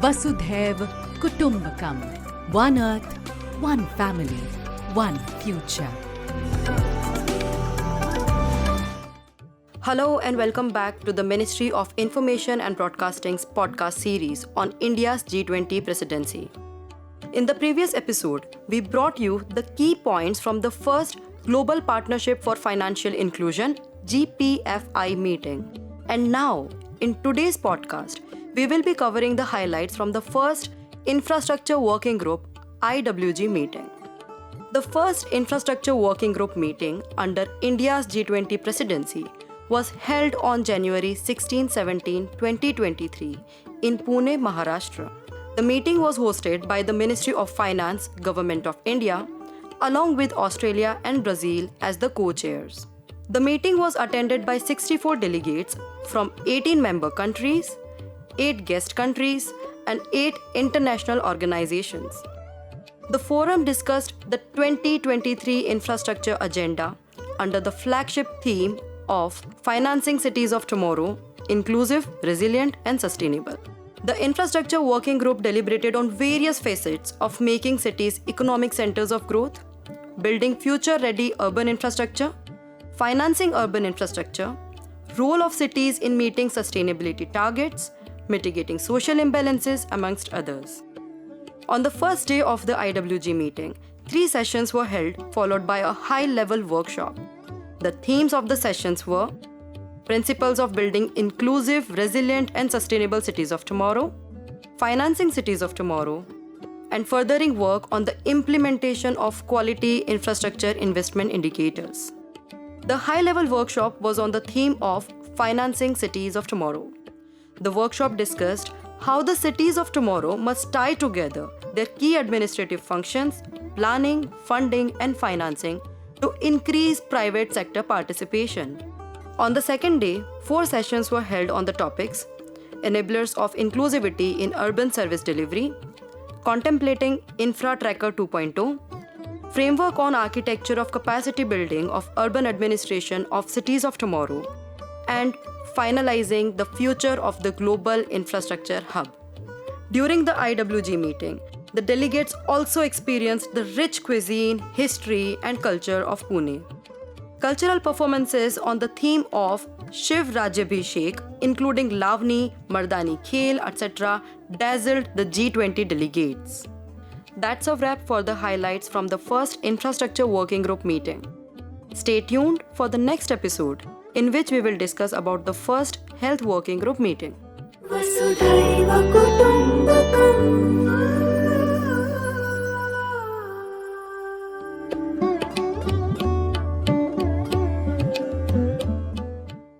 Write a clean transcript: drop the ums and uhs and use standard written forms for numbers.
Vasudhaiv Kutumbakam. One Earth, one family, one future. Hello and welcome back to the Ministry of Information and Broadcasting's podcast series on India's G20 presidency. In the previous episode, we brought you the key points from the first Global Partnership for Financial Inclusion GPFI meeting. And now, in today's podcast, we will be covering the highlights from the first Infrastructure Working Group IWG meeting. The first Infrastructure Working Group meeting under India's G20 presidency was held on January 16-17, 2023 in Pune, Maharashtra. The meeting was hosted by the Ministry of Finance, Government of India, along with Australia and Brazil as the co-chairs. The meeting was attended by 64 delegates from 18 member countries, 8 guest countries, and 8 international organizations. The forum discussed the 2023 infrastructure agenda under the flagship theme of Financing Cities of Tomorrow, Inclusive, Resilient, and Sustainable. The Infrastructure Working Group deliberated on various facets of making cities economic centers of growth, building future-ready urban infrastructure, financing urban infrastructure, role of cities in meeting sustainability targets, mitigating social imbalances, amongst others. On the first day of the IWG meeting, 3 sessions were held, followed by a high-level workshop. The themes of the sessions were Principles of Building Inclusive, Resilient, and Sustainable Cities of Tomorrow, Financing Cities of Tomorrow, and furthering work on the implementation of quality infrastructure investment indicators. The high-level workshop was on the theme of Financing Cities of Tomorrow. The workshop discussed how the cities of tomorrow must tie together their key administrative functions, planning, funding, and financing to increase private sector participation. On the second day, 4 sessions were held on the topics Enablers of Inclusivity in Urban Service Delivery, Contemplating Infra Tracker 2.0, Framework on Architecture of Capacity Building of Urban Administration of Cities of Tomorrow, and Finalizing the Future of the Global Infrastructure Hub. During the IWG meeting, the delegates also experienced the rich cuisine, history, and culture of Pune. Cultural performances on the theme of Shiv Rajyabhishek, including Lavani, Mardani Khel, etc., dazzled the G20 delegates. That's a wrap for the highlights from the first Infrastructure Working Group meeting. Stay tuned for the next episode, in which we will discuss about the first Health Working Group meeting.